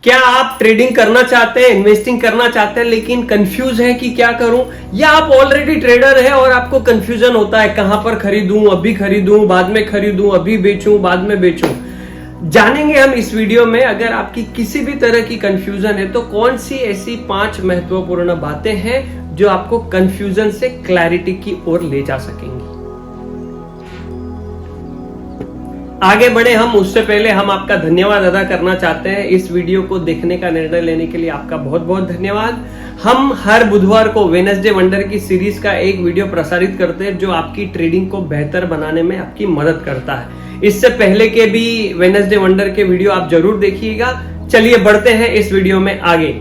क्या आप ट्रेडिंग करना चाहते हैं, इन्वेस्टिंग करना चाहते हैं, लेकिन कंफ्यूज हैं कि क्या करूं, या आप ऑलरेडी ट्रेडर हैं और आपको कंफ्यूजन होता है कहां पर खरीदूं, अभी खरीदूं, बाद में खरीदूं, अभी बेचूं, बाद में बेचूं। जानेंगे हम इस वीडियो में। अगर आपकी किसी भी तरह की कंफ्यूजन है तो कौन सी ऐसी 5 महत्वपूर्ण बातें हैं जो आपको कंफ्यूजन से क्लैरिटी की ओर ले जा सकेंगी। आगे बढ़े हम, उससे पहले हम आपका धन्यवाद अदा करना चाहते हैं। इस वीडियो को देखने का निर्णय लेने के लिए आपका बहुत बहुत धन्यवाद। हम हर बुधवार को वेडनेसडे वंडर की सीरीज का एक वीडियो प्रसारित करते हैं जो आपकी ट्रेडिंग को बेहतर बनाने में आपकी मदद करता है। इससे पहले के भी वेडनेसडे वंडर के वीडियो आप जरूर देखिएगा। चलिए बढ़ते हैं इस वीडियो में आगे।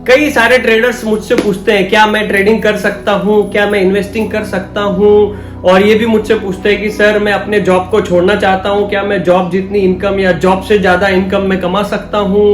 कई सारे ट्रेडर्स मुझसे पूछते हैं क्या मैं ट्रेडिंग कर सकता हूं, क्या मैं इन्वेस्टिंग कर सकता हूं, और ये भी मुझसे पूछते हैं कि सर मैं अपने जॉब को छोड़ना चाहता हूं, क्या मैं जॉब जितनी इनकम या जॉब से ज्यादा इनकम मैं कमा सकता हूं।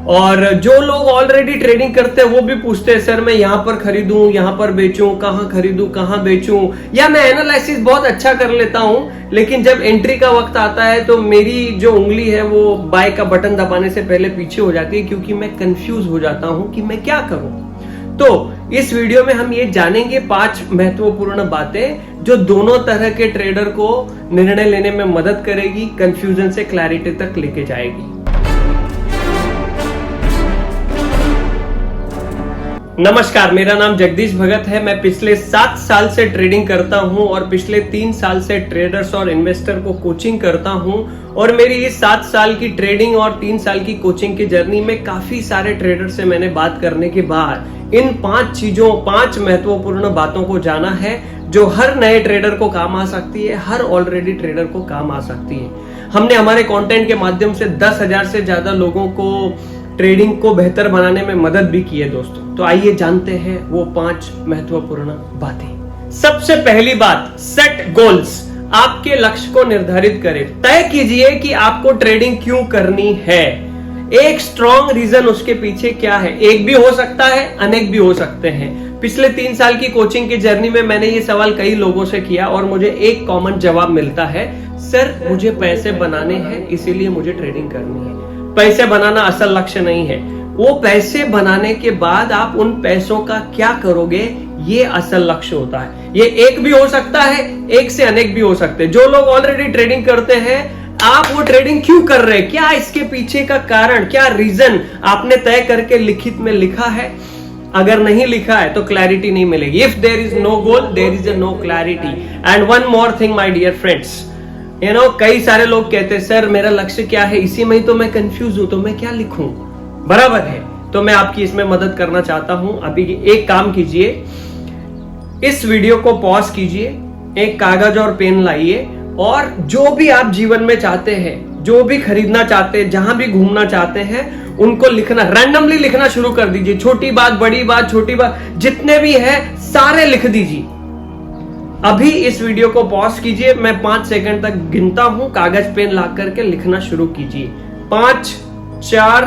और जो लोग ऑलरेडी ट्रेडिंग करते हैं वो भी पूछते हैं सर मैं यहां पर खरीदूं, यहां पर बेचूं, कहां खरीदूं, कहां बेचूं, या मैं एनालिसिस बहुत अच्छा कर लेता हूं लेकिन जब एंट्री का वक्त आता है तो मेरी जो उंगली है वो बाय का बटन दबाने से पहले पीछे हो जाती है क्योंकि मैं कंफ्यूज हो जाता हूं कि मैं क्या करूं। तो इस वीडियो में हम ये जानेंगे 5 महत्वपूर्ण बातें जो दोनों तरह के ट्रेडर को निर्णय लेने में मदद करेगी, कंफ्यूजन से क्लैरिटी तक लेके जाएगी। नमस्कार, मेरा नाम जगदीश भगत है। मैं पिछले 7 साल से ट्रेडिंग करता हूं और पिछले 3 साल से ट्रेडर्स और इन्वेस्टर को कोचिंग करता हूं। और मेरी इस 7 साल की ट्रेडिंग और 3 साल की कोचिंग की जर्नी में काफी सारे ट्रेडर से मैंने बात करने के बाद इन 5 महत्वपूर्ण बातों को जाना है जो हर नए ट्रेडर को काम आ सकती है, हर ऑलरेडी ट्रेडर को काम आ सकती है। हमने हमारे कंटेंट के माध्यम से 10,000 से ज्यादा लोगों को ट्रेडिंग को बेहतर बनाने में मदद भी की है दोस्तों। तो आइए जानते हैं वो 5 महत्वपूर्ण बातें। सबसे पहली बात, सेट गोल्स। आपके लक्ष्य को निर्धारित करें, तय कीजिए कि आपको ट्रेडिंग क्यों करनी है। एक स्ट्रॉन्ग रीजन उसके पीछे क्या है। एक भी हो सकता है, अनेक भी हो सकते हैं। पिछले 3 साल की कोचिंग की जर्नी में मैंने ये सवाल कई लोगों से किया और मुझे एक कॉमन जवाब मिलता है, सर मुझे पैसे बनाने हैं इसीलिए मुझे ट्रेडिंग करनी है। पैसे बनाना असल लक्ष्य नहीं है, वो पैसे बनाने के बाद आप उन पैसों का क्या करोगे ये असल लक्ष्य होता है। ये एक भी हो सकता है, एक से अनेक भी हो सकते हैं। जो लोग ऑलरेडी ट्रेडिंग करते हैं, आप वो ट्रेडिंग क्यों कर रहे हैं, क्या इसके पीछे का कारण, क्या रीजन आपने तय करके लिखित में लिखा है। अगर नहीं लिखा है तो क्लैरिटी नहीं मिलेगी। If there is no goal there is no clarity. And one more thing my dear friends, कई सारे लोग कहते हैं सर मेरा लक्ष्य क्या है, इसी में ही तो मैं कंफ्यूज हूं, तो मैं क्या लिखूं। बराबर है, तो मैं आपकी इसमें मदद करना चाहता हूं। अभी एक काम कीजिए, इस वीडियो को पॉज कीजिए, एक कागज और पेन लाइए और जो भी आप जीवन में चाहते हैं, जो भी खरीदना चाहते हैं, जहां भी घूमना चाहते हैं, उनको लिखना, रैंडमली लिखना शुरू कर दीजिए। छोटी बात, बड़ी बात, छोटी बात, जितने भी है सारे लिख दीजिए। अभी इस वीडियो को पॉज कीजिए, मैं 5 सेकंड तक गिनता हूं, कागज पेन ला करके लिखना शुरू कीजिए। 5, 4,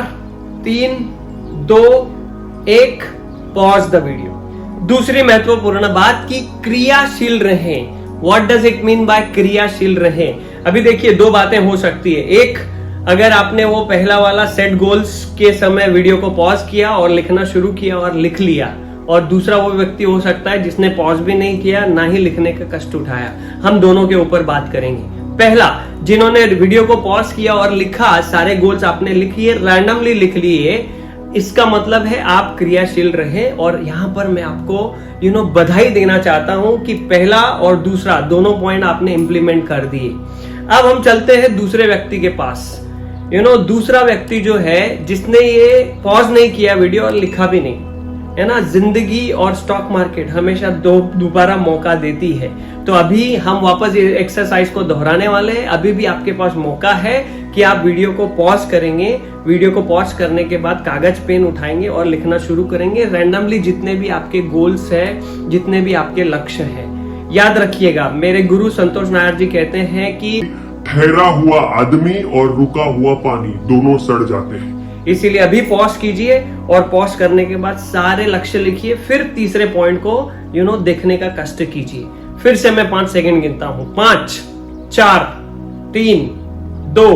3, 2, 1, पॉज द वीडियो। दूसरी महत्वपूर्ण बात की क्रियाशील रहें। What does it mean by क्रियाशील रहें। अभी देखिए 2 बातें हो सकती है। एक, अगर आपने वो पहला वाला सेट गोल्स के समय वीडियो को पॉज किया और लिखना शुरू किया और लिख लिया, और दूसरा वो व्यक्ति हो सकता है जिसने पॉज भी नहीं किया, ना ही लिखने का कष्ट उठाया। हम दोनों के ऊपर बात करेंगे। पहला, जिन्होंने वीडियो को पॉज किया और लिखा, सारे गोल्स आपने लिख लिए, रैंडमली लिख लिए, इसका मतलब है आप क्रियाशील रहे। और यहां पर मैं आपको बधाई देना चाहता हूं कि पहला और दूसरा दोनों पॉइंट आपने इंप्लीमेंट कर दिए। अब हम चलते हैं दूसरे व्यक्ति के पास। दूसरा व्यक्ति जो है जिसने ये पॉज नहीं किया वीडियो और लिखा भी नहीं, है ना। जिंदगी और स्टॉक मार्केट हमेशा दोबारा मौका देती है। तो अभी हम वापस एक्सरसाइज को दोहराने वाले हैं। अभी भी आपके पास मौका है कि आप वीडियो को पॉज करेंगे। वीडियो को पॉज करने के बाद कागज पेन उठाएंगे और लिखना शुरू करेंगे रैंडमली, जितने भी आपके गोल्स हैं, जितने भी आपके लक्ष्य हैं। याद रखिएगा, मेरे गुरु संतोष नायर जी कहते हैं कि ठहरा हुआ आदमी और रुका हुआ पानी दोनों सड़ जाते हैं। इसीलिए अभी पॉज कीजिए और पॉज करने के बाद सारे लक्ष्य लिखिए, फिर तीसरे पॉइंट को देखने का कष्ट कीजिए। फिर से मैं 5 सेकंड गिनता हूं। 5, 4, 3, 2,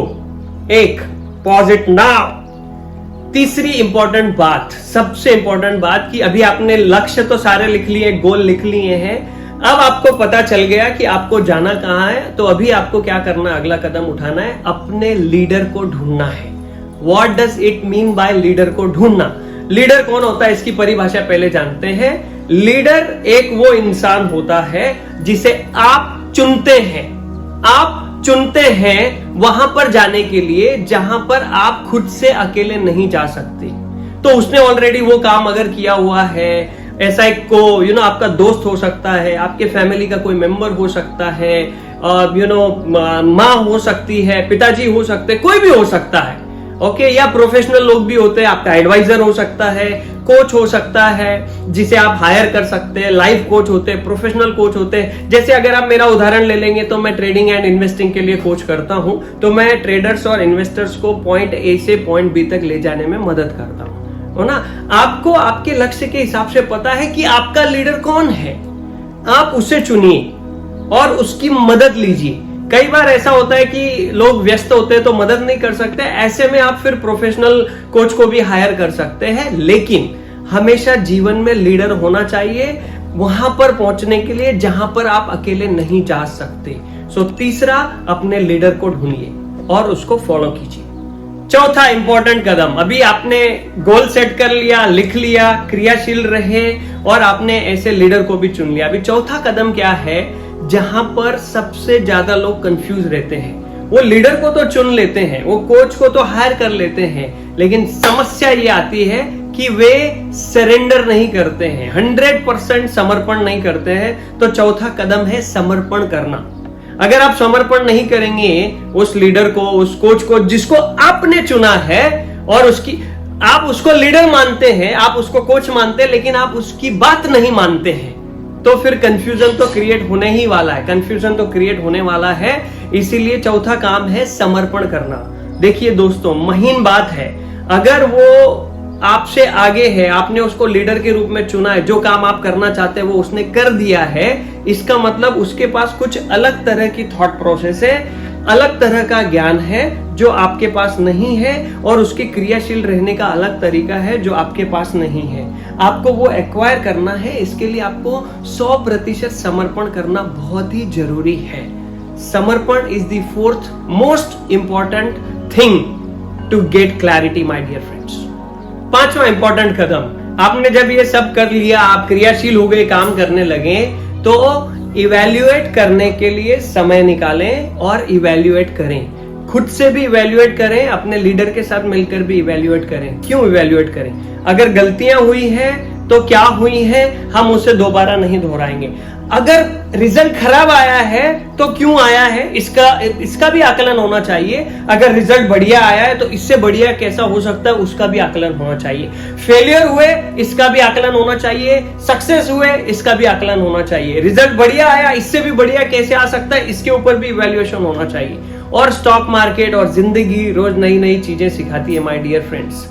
1, पॉज इट नाउ। तीसरी इंपॉर्टेंट बात, सबसे इंपॉर्टेंट बात कि अभी आपने लक्ष्य तो सारे लिख लिए, गोल लिख लिए हैं, अब आपको पता चल गया कि आपको जाना कहां है। तो अभी आपको क्या करना, अगला कदम उठाना है, अपने लीडर को ढूंढना है। What does it mean by leader को ढूंढना? लीडर कौन होता है इसकी परिभाषा पहले जानते हैं। लीडर एक वो इंसान होता है जिसे आप चुनते हैं। आप चुनते हैं वहां पर जाने के लिए जहां पर आप खुद से अकेले नहीं जा सकते। तो उसने ऑलरेडी वो काम अगर किया हुआ है, ऐसा एक को आपका दोस्त हो सकता है, आपके फैमिली का कोई मेंबर हो सकता है, माँ हो सकती है, पिताजी हो सकते, कोई भी हो सकता है, ओके, या प्रोफेशनल लोग भी होते हैं, आपका एडवाइजर हो सकता है, कोच हो सकता है जिसे आप हायर कर सकते हैं, लाइफ कोच होते हैं, प्रोफेशनल कोच होते हैं। जैसे अगर आप मेरा उदाहरण ले लेंगे तो मैं ट्रेडिंग एंड इन्वेस्टिंग के लिए कोच करता हूं, तो मैं ट्रेडर्स और इन्वेस्टर्स को पॉइंट ए से पॉइंट बी तक ले जाने में मदद करता हूं, हो ना। आपको आपके लक्ष्य के हिसाब से पता है कि आपका लीडर कौन है, आप उसे चुनिए और उसकी मदद लीजिए। कई बार ऐसा होता है कि लोग व्यस्त होते हैं तो मदद नहीं कर सकते, ऐसे में आप फिर प्रोफेशनल कोच को भी हायर कर सकते हैं। लेकिन हमेशा जीवन में लीडर होना चाहिए वहां पर पहुंचने के लिए जहां पर आप अकेले नहीं जा सकते। सो तीसरा, अपने लीडर को ढूंढिए और उसको फॉलो कीजिए। चौथा इंपॉर्टेंट कदम, अभी आपने गोल सेट कर लिया, लिख लिया, क्रियाशील रहे और आपने ऐसे लीडर को भी चुन लिया। अभी चौथा कदम क्या है, जहां पर सबसे ज्यादा लोग कंफ्यूज रहते हैं। वो लीडर को तो चुन लेते हैं, वो कोच को तो हायर कर लेते हैं, लेकिन समस्या ये आती है कि वे सरेंडर नहीं करते हैं, 100% समर्पण नहीं करते हैं। तो चौथा कदम है समर्पण करना। अगर आप समर्पण नहीं करेंगे उस लीडर को, उस कोच को जिसको आपने चुना है, और आप उसको लीडर मानते हैं, आप उसको कोच मानते हैं, लेकिन आप उसकी बात नहीं मानते हैं, तो फिर कंफ्यूजन तो क्रिएट होने ही वाला है, कंफ्यूजन तो क्रिएट होने वाला है। इसीलिए चौथा काम है समर्पण करना। देखिए दोस्तों, महीन बात है, अगर वो आपसे आगे है, आपने उसको लीडर के रूप में चुना है, जो काम आप करना चाहते हैं वो उसने कर दिया है, इसका मतलब उसके पास कुछ अलग तरह की थॉट प्रोसेस है, अलग तरह का ज्ञान है जो आपके पास नहीं है, और उसके क्रियाशील रहने का अलग तरीका है जो आपके पास नहीं है। आपको वो एक्वायर करना है, इसके लिए आपको 100% समर्पण करना बहुत ही जरूरी है। समर्पण is the fourth most important thing to get clarity my dear friends. पांचवा इंपॉर्टेंट कदम, आपने जब ये सब कर लिया, आप क्रियाशील हो गए, काम करने लगे, तो इवैल्यूएट करने के लिए समय निकालें और इवैल्यूएट करें। खुद से भी इवैल्यूएट करें, अपने लीडर के साथ मिलकर भी इवैल्यूएट करें। क्यों इवैल्यूएट करें? अगर गलतियां हुई हैं तो क्या हुई है, हम उसे दोबारा नहीं दोहराएंगे। अगर रिजल्ट खराब आया है तो क्यों आया है, इसका भी आकलन होना चाहिए। अगर रिजल्ट बढ़िया आया है तो इससे बढ़िया कैसा हो सकता है, उसका भी आकलन होना चाहिए। फेलियर हुए, इसका भी आकलन होना चाहिए। सक्सेस हुए, इसका भी आकलन होना चाहिए। रिजल्ट बढ़िया आया, इससे भी बढ़िया कैसे आ सकता है, इसके ऊपर भी इवैल्यूएशन होना चाहिए। और स्टॉक मार्केट और जिंदगी रोज नई नई चीजें सिखाती है माय डियर फ्रेंड्स।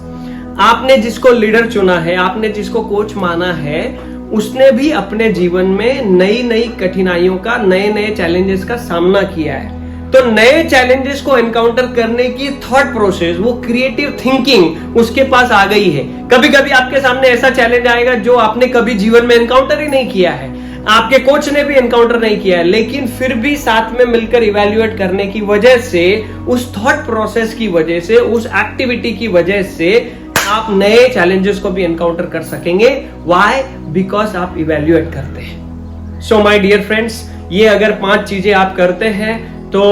आपने जिसको लीडर चुना है, आपने जिसको कोच माना है, उसने भी अपने जीवन में नई नई कठिनाइयों का, नए नए चैलेंजेस का सामना किया है। तो नए चैलेंजेस को एनकाउंटर करने की थॉट प्रोसेस, वो क्रिएटिव थिंकिंग उसके पास आ गई है। कभी कभी आपके सामने ऐसा चैलेंज आएगा जो आपने कभी जीवन में एनकाउंटर ही नहीं किया है, आपके कोच ने भी एनकाउंटर नहीं किया है, लेकिन फिर भी साथ में मिलकर इवैल्यूएट करने की वजह से, उस थॉट प्रोसेस की वजह से, उस एक्टिविटी की वजह से आप नए चैलेंजेस को भी एनकाउंटर कर सकेंगे। व्हाई? बिकॉज आप इवैल्यूएट करते हैं। सो माय डियर फ्रेंड्स, ये अगर 5 चीजें आप करते हैं तो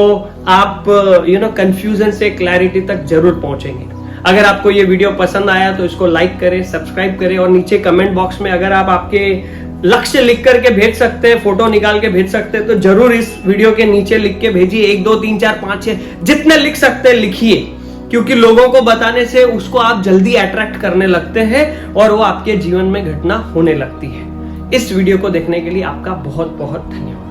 आप कंफ्यूजन से क्लैरिटी तक जरूर पहुंचेंगे। अगर आपको ये वीडियो पसंद आया तो इसको लाइक करें, सब्सक्राइब करें, और नीचे कमेंट बॉक्स में अगर आप आपके लक्ष्य लिख करके भेज सकते हैं, फोटो निकाल के भेज सकते हैं, तो जरूर इस वीडियो के नीचे लिख के भेजिए। 1 2 3 4 5 6 जितने लिख सकते हैं लिखिए, क्योंकि लोगों को बताने से उसको आप जल्दी अट्रैक्ट करने लगते हैं और वो आपके जीवन में घटना होने लगती है। इस वीडियो को देखने के लिए आपका बहुत बहुत धन्यवाद।